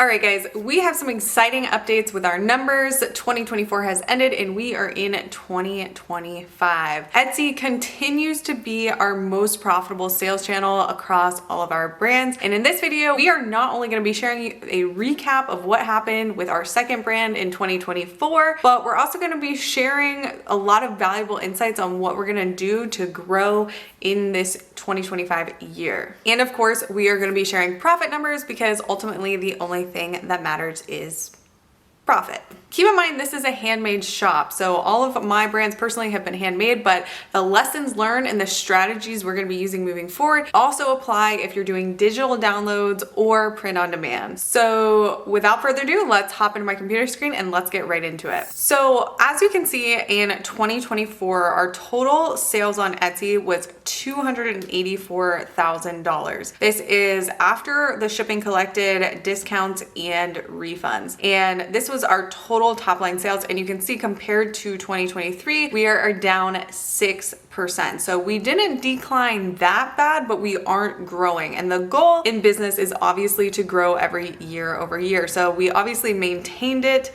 All right, guys, we have some exciting updates with our numbers. 2024 has ended and we are in 2025. Etsy continues to be our most profitable sales channel across all of our brands. And in this video, we are not only going to be sharing a recap of what happened with our second brand in 2024, but we're also going to be sharing a lot of valuable insights on what we're going to do to grow in this 2025 year. And of course, we are going to be sharing profit numbers because ultimately the only thing that matters is profit. Keep in mind, this is a handmade shop. So all of my brands personally have been handmade, but the lessons learned and the strategies we're going to be using moving forward also apply if you're doing digital downloads or print on demand. So without further ado, let's hop into my computer screen and let's get right into it. So as you can see in 2024, our total sales on Etsy was $284,000. This is after the shipping collected, discounts, and refunds. And this was our total top line sales. And you can see compared to 2023, we are down 6%. So we didn't decline that bad, but we aren't growing. And the goal in business is obviously to grow every year over year. So we obviously maintained it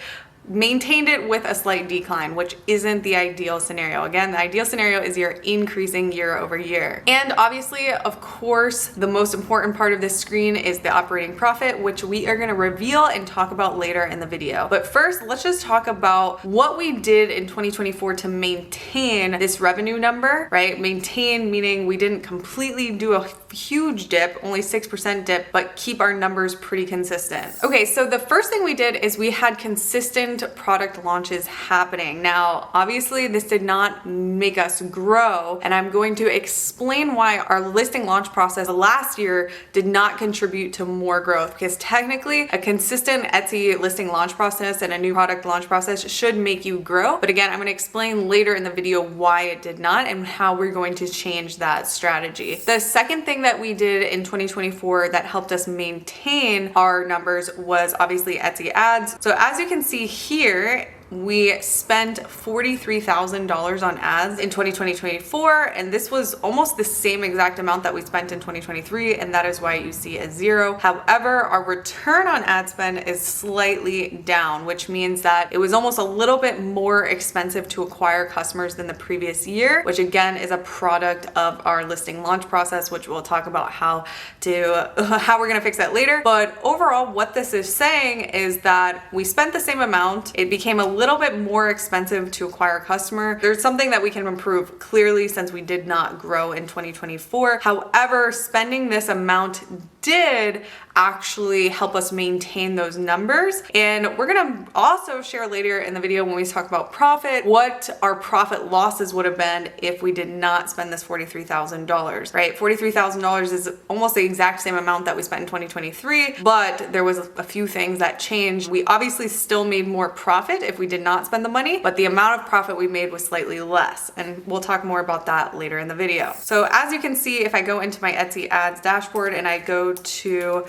with a slight decline, which isn't the ideal scenario. Again, the ideal scenario is you're increasing year over year. And obviously, of course, the most important part of this screen is the operating profit, which we are going to reveal and talk about later in the video. But first, let's just talk about what we did in 2024 to maintain this revenue number, right? Maintain meaning we didn't completely do a huge dip, only 6% dip, but keep our numbers pretty consistent. Okay, so the first thing we did is we had consistent product launches happening. Now, obviously this did not make us grow, and I'm going to explain why our listing launch process last year did not contribute to more growth, because technically a consistent Etsy listing launch process and a new product launch process should make you grow. But again, I'm going to explain later in the video why it did not and how we're going to change that strategy. The second thing that we did in 2024 that helped us maintain our numbers was obviously Etsy ads. So as you can see here, we spent $43,000 on ads in 2024, and this was almost the same exact amount that we spent in 2023, and that is why you see a 0. However, our return on ad spend is slightly down, which means that it was almost a little bit more expensive to acquire customers than the previous year, which again is a product of our listing launch process, which we'll talk about how we're gonna fix that later. But overall, what this is saying is that we spent the same amount. It became a little bit more expensive to acquire a customer. There's something that we can improve clearly since we did not grow in 2024. However, spending this amount did actually help us maintain those numbers. And we're gonna also share later in the video when we talk about profit, what our profit losses would have been if we did not spend this $43,000, right? $43,000 is almost the exact same amount that we spent in 2023, but there was a few things that changed. We obviously still made more profit if we did not spend the money, but the amount of profit we made was slightly less. And we'll talk more about that later in the video. So as you can see, if I go into my Etsy ads dashboard and I go to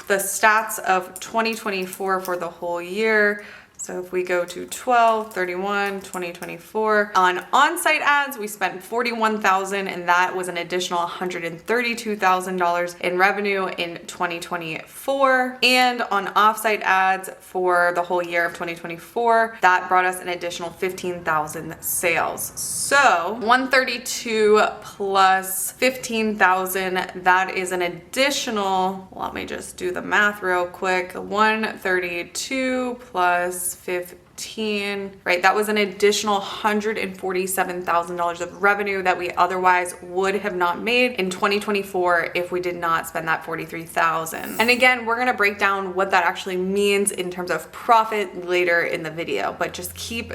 the stats of 2024 for the whole year. So if we go to 12/31/2024 on on-site ads, we spent $41,000, and that was an additional $132,000 in revenue in 2024. And on off-site ads for the whole year of 2024, that brought us an additional 15,000 sales. So 132 plus 15,000, that is an additional, let me just do the math real quick, 132 plus 15, right? That was an additional $147,000 of revenue that we otherwise would have not made in 2024 if we did not spend that $43,000. And again, we're gonna break down what that actually means in terms of profit later in the video, but just keep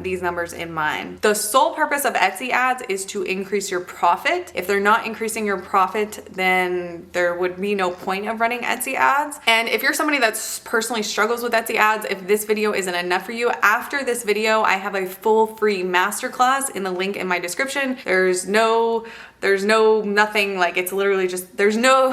these numbers in mind. The sole purpose of Etsy ads is to increase your profit. If they're not increasing your profit, then there would be no point of running Etsy ads. And if you're somebody that's personally struggles with Etsy ads, if this video isn't enough for you, after this video, I have a full free masterclass in the link in my description. There's no nothing, like it's literally just, there's no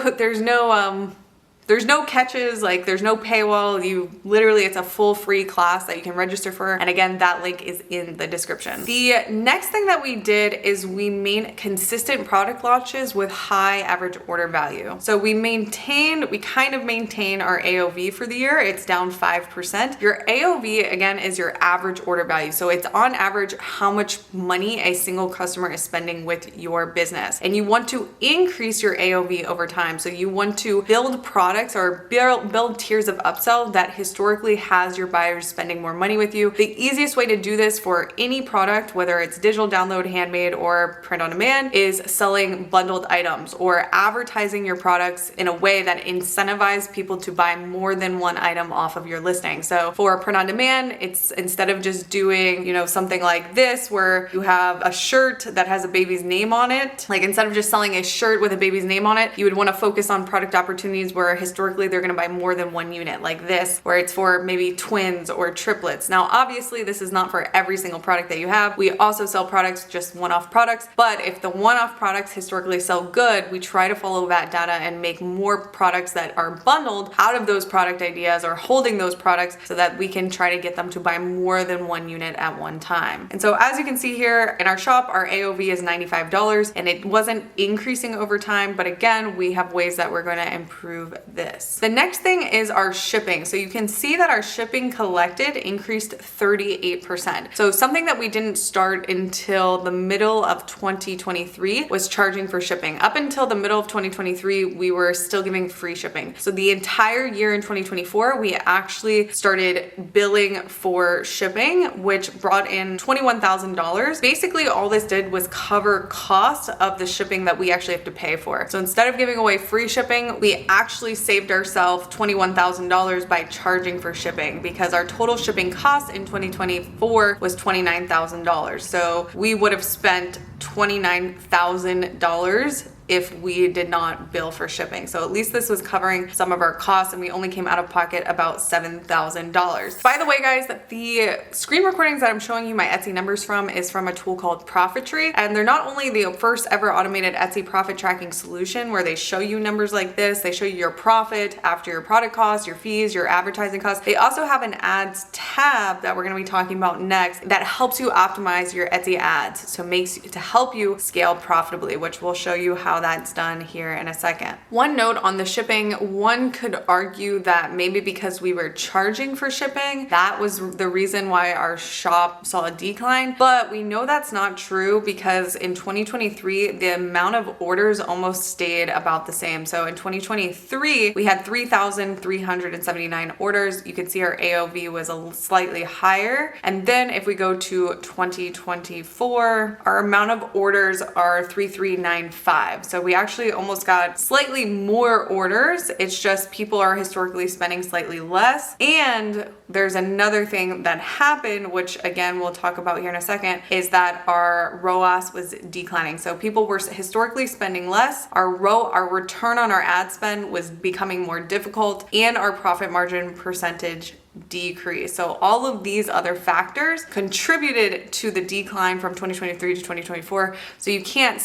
there's no catches, like there's no paywall. It's a full free class that you can register for. And again, that link is in the description. The next thing that we did is we made consistent product launches with high average order value. So we kind of maintain our AOV for the year. It's down 5%. Your AOV again is your average order value. So it's on average how much money a single customer is spending with your business. And you want to increase your AOV over time. So you want to build products or build tiers of upsell that historically has your buyers spending more money with you. The easiest way to do this for any product, whether it's digital download, handmade, or print on demand, is selling bundled items or advertising your products in a way that incentivizes people to buy more than one item off of your listing. So for print on demand, it's instead of just doing, something like this where you have a shirt that has a baby's name on it, like instead of just selling a shirt with a baby's name on it, you would want to focus on product opportunities where historically they're going to buy more than one unit, like this, where it's for maybe twins or triplets. Now, obviously, this is not for every single product that you have. We also sell products, just one-off products, but if the one-off products historically sell good, we try to follow that data and make more products that are bundled out of those product ideas or holding those products so that we can try to get them to buy more than one unit at one time. And so as you can see here in our shop, our AOV is $95 and it wasn't increasing over time, but again, we have ways that we're going to improve this. The next thing is our shipping. So you can see that our shipping collected increased 38%. So something that we didn't start until the middle of 2023 was charging for shipping. Up until the middle of 2023, we were still giving free shipping. So the entire year in 2024, we actually started billing for shipping, which brought in $21,000. Basically, all this did was cover costs of the shipping that we actually have to pay for. So instead of giving away free shipping, we actually saved ourselves $21,000 by charging for shipping because our total shipping cost in 2024 was $29,000. So we would have spent $29,000 if we did not bill for shipping. So at least this was covering some of our costs and we only came out of pocket about $7,000. By the way, guys, the screen recordings that I'm showing you my Etsy numbers from is from a tool called ProfitTree. And they're not only the first ever automated Etsy profit tracking solution where they show you numbers like this, they show you your profit after your product costs, your fees, your advertising costs. They also have an ads tab that we're gonna be talking about next that helps you optimize your Etsy ads. So to help you scale profitably, which we'll show you how that's done here in a second. One note on the shipping, one could argue that maybe because we were charging for shipping, that was the reason why our shop saw a decline, but we know that's not true because in 2023, the amount of orders almost stayed about the same. So in 2023, we had 3,379 orders. You can see our AOV was slightly higher. And then if we go to 2024, our amount of orders are 3,395. So we actually almost got slightly more orders. It's just people are historically spending slightly less. And there's another thing that happened, which again, we'll talk about here in a second, is that our ROAS was declining. So people were historically spending less. Our return on our ad spend was becoming more difficult and our profit margin percentage decrease. So all of these other factors contributed to the decline from 2023 to 2024. So we can't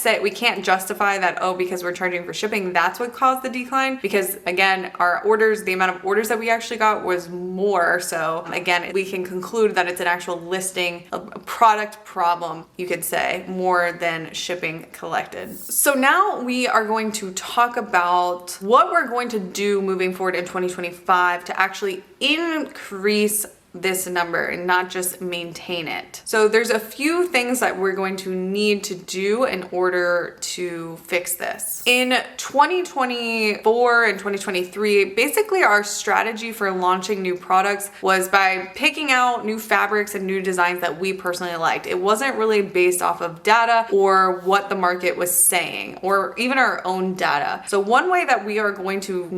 justify that, because we're charging for shipping, that's what caused the decline. Because again, the amount of orders that we actually got was more. So again, we can conclude that it's an actual listing, a product problem, you could say, more than shipping collected. So now we are going to talk about what we're going to do moving forward in 2025 to actually increase this number and not just maintain it. So there's a few things that we're going to need to do in order to fix this. In 2024 and 2023, basically our strategy for launching new products was by picking out new fabrics and new designs that we personally liked. It wasn't really based off of data or what the market was saying or even our own data. So one way that we're going to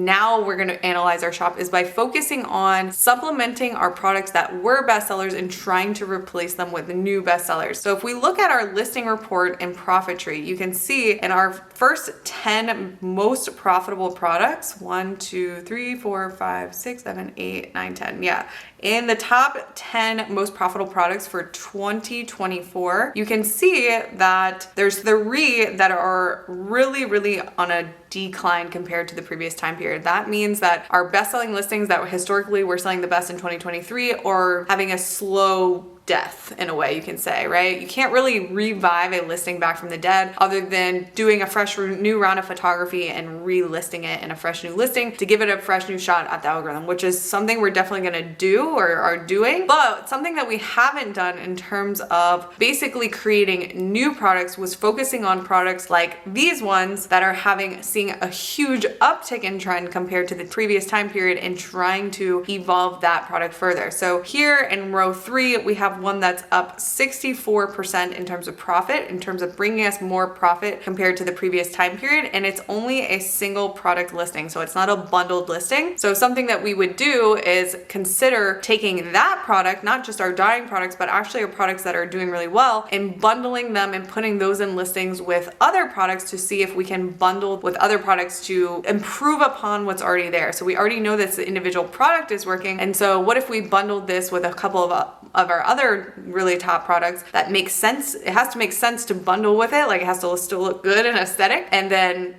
analyze our shop is by focusing on supplementing our products products that were bestsellers and trying to replace them with new bestsellers. So if we look at our listing report in ProfitTree, you can see in our first 10 most profitable products, 1, 2, 3, 4, 5, 6, 7, 8, 9, 10. Yeah. In the top 10 most profitable products for 2024, you can see that there's 3 that are really on a decline compared to the previous time period. That means that our best-selling listings that historically were selling the best in 2023 are having a slow death in a way, you can say, right? You can't really revive a listing back from the dead other than doing a fresh new round of photography and relisting it in a fresh new listing to give it a fresh new shot at the algorithm, which is something we're definitely going to do or are doing. But something that we haven't done in terms of basically creating new products was focusing on products like these ones that are seeing a huge uptick in trend compared to the previous time period and trying to evolve that product further. So here in row 3, we have one that's up 64% in terms of profit, in terms of bringing us more profit compared to the previous time period. And it's only a single product listing. So it's not a bundled listing. So something that we would do is consider taking that product, not just our dyeing products, but actually our products that are doing really well, and bundling them and putting those in listings with other products to see if we can bundle with other products to improve upon what's already there. So we already know that the individual product is working. And so what if we bundled this with a couple of our other really top products that makes sense? It has to make sense to bundle with it. Like it has to still look good and aesthetic. And then,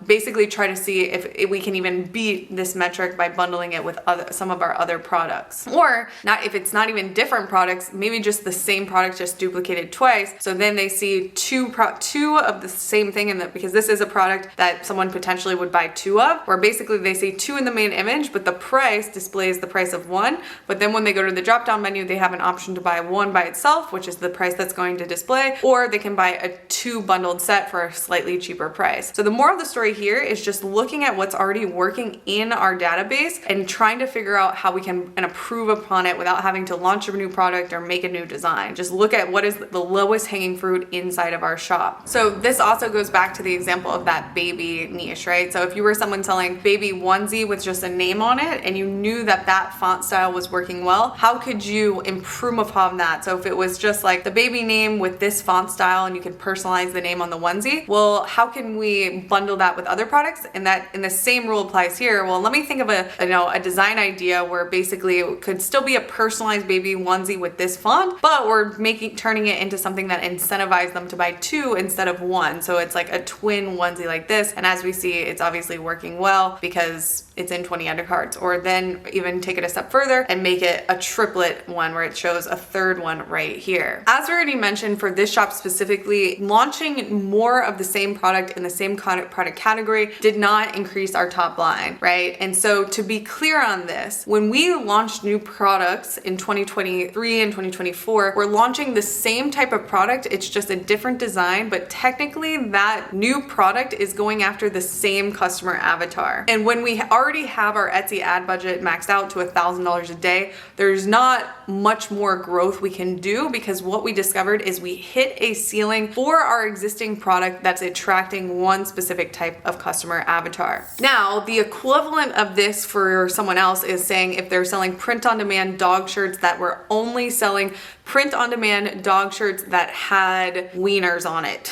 basically try to see if we can even beat this metric by bundling it with some of our other products. Or not, if it's not even different products, maybe just the same product just duplicated twice. So then they see two of the same thing because this is a product that someone potentially would buy 2 of, where basically they see 2 in the main image, but the price displays the price of 1. But then when they go to the drop down menu, they have an option to buy 1 by itself, which is the price that's going to display, or they can buy a 2 bundled set for a slightly cheaper price. So the moral of the story here is just looking at what's already working in our database and trying to figure out how we can improve upon it without having to launch a new product or make a new design. Just look at what is the lowest hanging fruit inside of our shop. So this also goes back to the example of that baby niche, right? So if you were someone selling baby onesie with just a name on it and you knew that that font style was working well, how could you improve upon that? So if it was just like the baby name with this font style and you could personalize the name on the onesie, well, how can we bundle that with other products? And the same rule applies here. Well, let me think of a design idea where basically it could still be a personalized baby onesie with this font, but we're turning it into something that incentivizes them to buy 2 instead of 1. So it's like a twin onesie like this. And as we see, it's obviously working well because it's in 20 undercards. Or then even take it a step further and make it a triplet one where it shows a 3rd one right here. As we already mentioned, for this shop specifically, launching more of the same product in the same product category did not increase our top line, right? And so to be clear on this, when we launched new products in 2023 and 2024, we're launching the same type of product. It's just a different design, but technically that new product is going after the same customer avatar. And when we already have our Etsy ad budget maxed out to $1,000 a day, there's not much more growth we can do because what we discovered is we hit a ceiling for our existing product that's attracting one specific type of customer avatar. Now, the equivalent of this for someone else is saying if they're selling print-on-demand dog shirts that were only selling print-on-demand dog shirts that had wieners on it,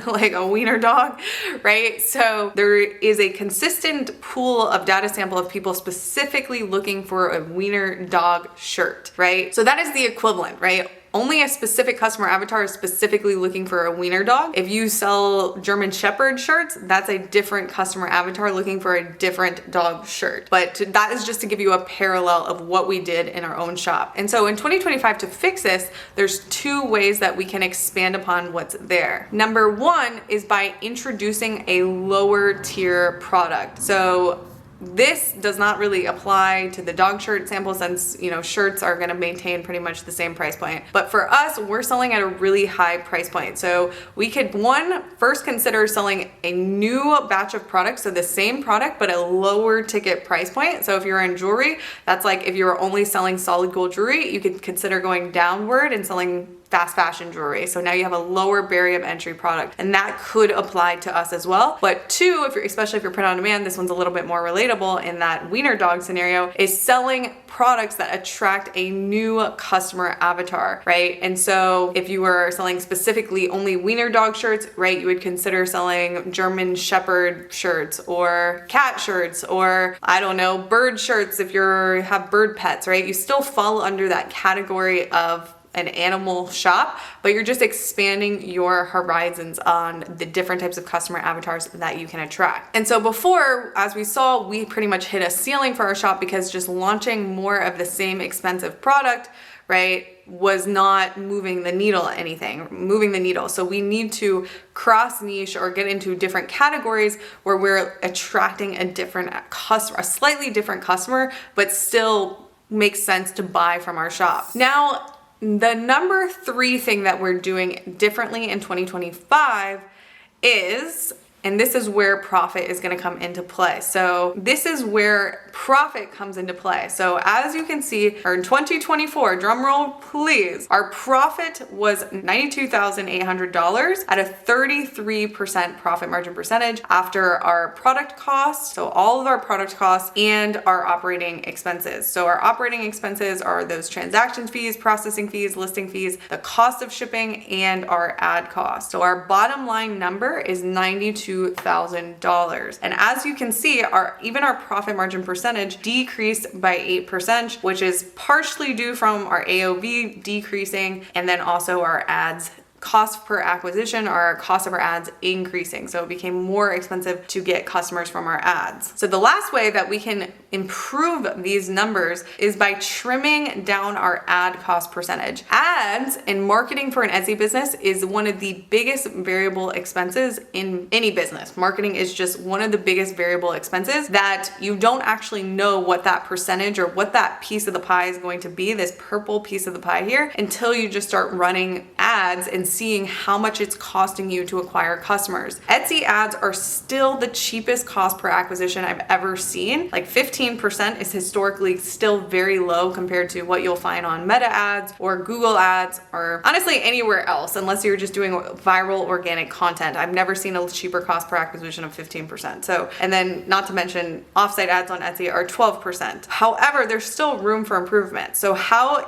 like a wiener dog, right? So there is a consistent pool of data sample of people specifically looking for a wiener dog shirt, right? So that is the equivalent, right? Only a specific customer avatar is specifically looking for a wiener dog. If you sell German Shepherd shirts, that's a different customer avatar looking for a different dog shirt. But that is just to give you a parallel of what we did in our own shop. And so in 2025, to fix this, there's 2 ways that we can expand upon what's there. Number 1 is by introducing a lower tier product. So this does not really apply to the dog shirt sample since, shirts are going to maintain pretty much the same price point. But for us, we're selling at a really high price point. So we could first consider selling a new batch of products. So the same product, but a lower ticket price point. So if you're in jewelry, that's like if you're only selling solid gold jewelry, you could consider going downward and selling fast fashion jewelry. So now you have a lower barrier of entry product, and that could apply to us as well. But two, especially if you're print on demand, this one's a little bit more relatable in that wiener dog scenario, is selling products that attract a new customer avatar, right? And so if you were selling specifically only wiener dog shirts, right, you would consider selling German Shepherd shirts or cat shirts, or I don't know, bird shirts if you have bird pets, right? You still fall under that category of an animal shop, but you're just expanding your horizons on the different types of customer avatars that you can attract. And so before, as we saw, we pretty much hit a ceiling for our shop because just launching more of the same expensive product, right, was not moving the needle. So we need to cross niche or get into different categories where we're attracting a different customer, a slightly different customer, but still makes sense to buy from our shop. Now, the number 3 thing that we're doing differently in 2025 is, and this is where profit is going to come into play. So this is where profit comes into play. So as you can see, or in 2024, drum roll please, our profit was $92,800 at a 33% profit margin percentage after our product costs, so all of our product costs and our operating expenses. So our operating expenses are those transaction fees, processing fees, listing fees, the cost of shipping, and our ad costs. So our bottom line number is $92,000. And as you can see, even our profit margin percentage decreased by 8%, which is partially due from our AOV decreasing, and then also our ads cost per acquisition, or our cost of our ads increasing. So it became more expensive to get customers from our ads. So the last way that we can improve these numbers is by trimming down our ad cost percentage. Ads and marketing for an Etsy business is one of the biggest variable expenses in any business. Marketing is just one of the biggest variable expenses that you don't actually know what that percentage or what that piece of the pie is going to be, this purple piece of the pie here, until you just start running ads and seeing how much it's costing you to acquire customers. Etsy ads are still the cheapest cost per acquisition I've ever seen. Like 15% is historically still very low compared to what you'll find on Meta ads or Google ads, or honestly anywhere else, unless you're just doing viral organic content. I've never seen a cheaper cost per acquisition of 15%. So, and then not to mention offsite ads on Etsy are 12%. However, there's still room for improvement. So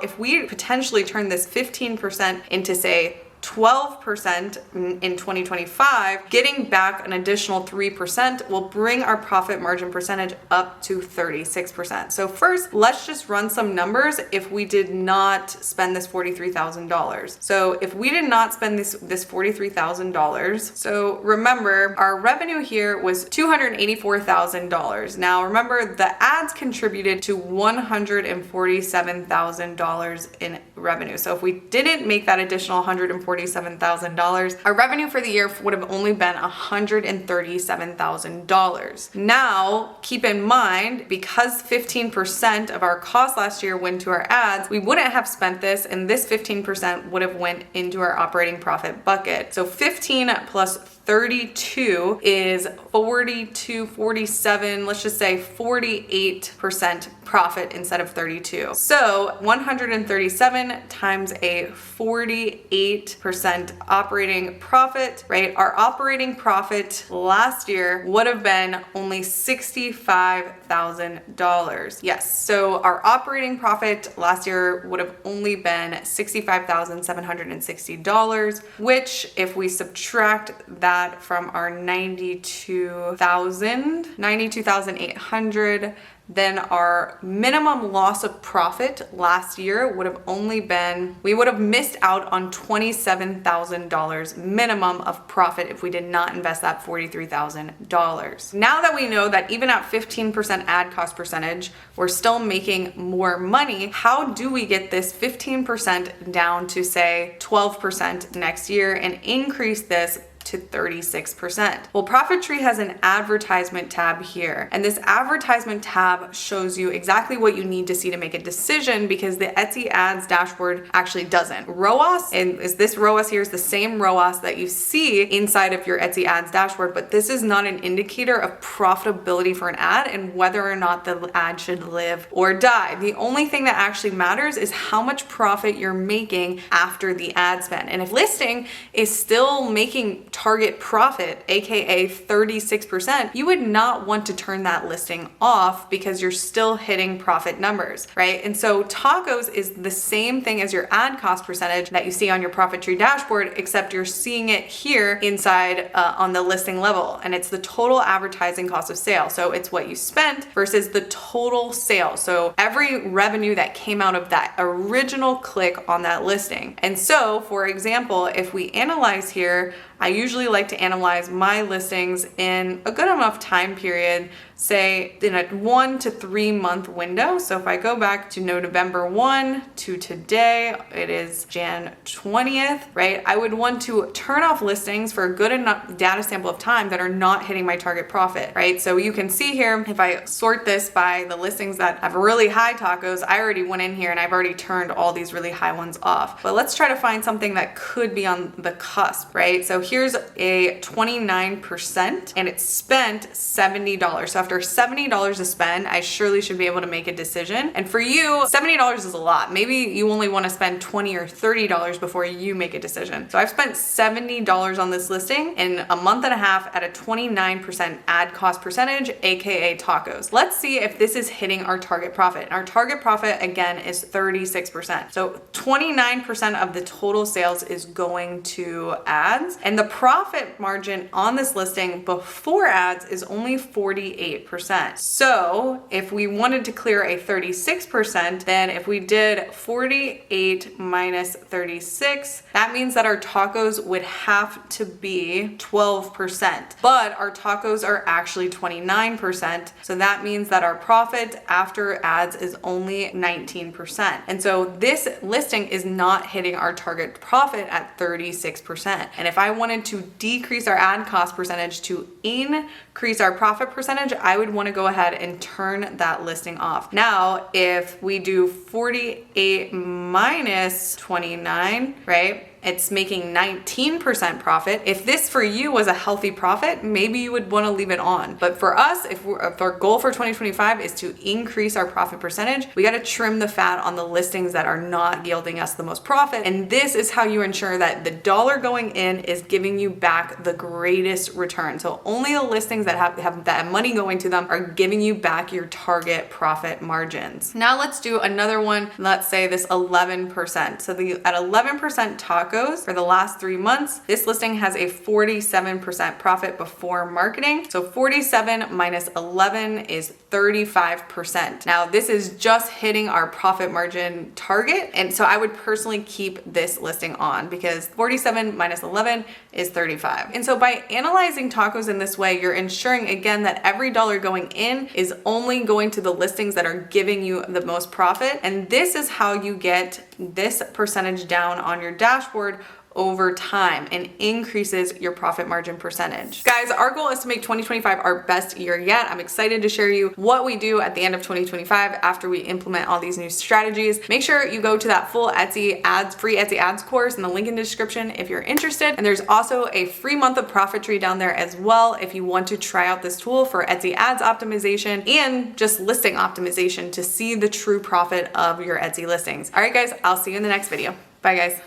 if we potentially turn this 15% into say 12% in 2025, getting back an additional 3% will bring our profit margin percentage up to 36%. So first, let's just run some numbers if we did not spend this $43,000. So if we did not spend this $43,000, so remember our revenue here was $284,000. Now remember the ads contributed to $147,000 in revenue. So if we didn't make that additional $147,000, our revenue for the year would have only been $137,000. Now, keep in mind, because 15% of our cost last year went to our ads, we wouldn't have spent this, and this 15% would have went into our operating profit bucket. So 15 plus 32 is 42, 47, let's just say 48% profit instead of 32. So 137 times a 48% operating profit, right? Our operating profit last year would have been only $65,000. Yes, so our operating profit last year would have only been $65,760, which if we subtract that from our 92,800, then our minimum loss of profit last year would have only been, we would have missed out on $27,000 minimum of profit if we did not invest that $43,000. Now that we know that even at 15% ad cost percentage, we're still making more money, how do we get this 15% down to say 12% next year and increase this to 36%. Well, ProfitTree has an advertisement tab here, and this advertisement tab shows you exactly what you need to see to make a decision, because the Etsy ads dashboard actually doesn't. ROAS, and this ROAS here is the same ROAS that you see inside of your Etsy ads dashboard, but this is not an indicator of profitability for an ad and whether or not the ad should live or die. The only thing that actually matters is how much profit you're making after the ad spend. And if listing is still making target profit, aka 36%, you would not want to turn that listing off because you're still hitting profit numbers, right? And so tacos is the same thing as your ad cost percentage that you see on your ProfitTree dashboard, except you're seeing it here inside on the listing level, and it's the total advertising cost of sale. So it's what you spent versus the total sale. So every revenue that came out of that original click on that listing. And so, for example, if we analyze here, I usually like to analyze my listings in a good enough time period, say in a 1 to 3 month window. So if I go back to November 1 to today, it is Jan 20th, right? I would want to turn off listings for a good enough data sample of time that are not hitting my target profit, right? So you can see here, if I sort this by the listings that have really high tacos, I already went in here and I've already turned all these really high ones off. But let's try to find something that could be on the cusp, right? So here's a 29% and it's spent $70. So after $70 to spend, I surely should be able to make a decision. And for you, $70 is a lot. Maybe you only want to spend $20 or $30 before you make a decision. So I've spent $70 on this listing in a month and a half at a 29% ad cost percentage, aka tacos. Let's see if this is hitting our target profit. Our target profit again is 36%. So 29% of the total sales is going to ads, and the profit margin on this listing before ads is only 48%. So if we wanted to clear a 36%, then if we did 48 minus 36, that means that our tacos would have to be 12%, but our tacos are actually 29%. So that means that our profit after ads is only 19%. And so this listing is not hitting our target profit at 36%. And if I wanted to decrease our ad cost percentage to increase our profit percentage, I would want to go ahead and turn that listing off. Now, if we do 48 minus 29, right? It's making 19% profit. If this for you was a healthy profit, maybe you would want to leave it on. But for us, if our goal for 2025 is to increase our profit percentage, we got to trim the fat on the listings that are not yielding us the most profit. And this is how you ensure that the dollar going in is giving you back the greatest return. So only the listings that have that money going to them are giving you back your target profit margins. Now let's do another one. Let's say this 11%. So at 11% tacos for the last 3 months, this listing has a 47% profit before marketing. So 47 minus 11 is 35%. Now this is just hitting our profit margin target. And so I would personally keep this listing on because 47 minus 11 is 35. And so by analyzing tacos in this way, you're ensuring again that every dollar going in is only going to the listings that are giving you the most profit. And this is how you get this percentage down on your dashboard over time and increases your profit margin percentage. Guys, our goal is to make 2025 our best year yet. I'm excited to share you what we do at the end of 2025 after we implement all these new strategies. Make sure you go to that full free Etsy ads course in the link in the description if you're interested. And there's also a free month of ProfitTree down there as well if you want to try out this tool for Etsy ads optimization and just listing optimization to see the true profit of your Etsy listings. All right, guys, I'll see you in the next video. Bye, guys.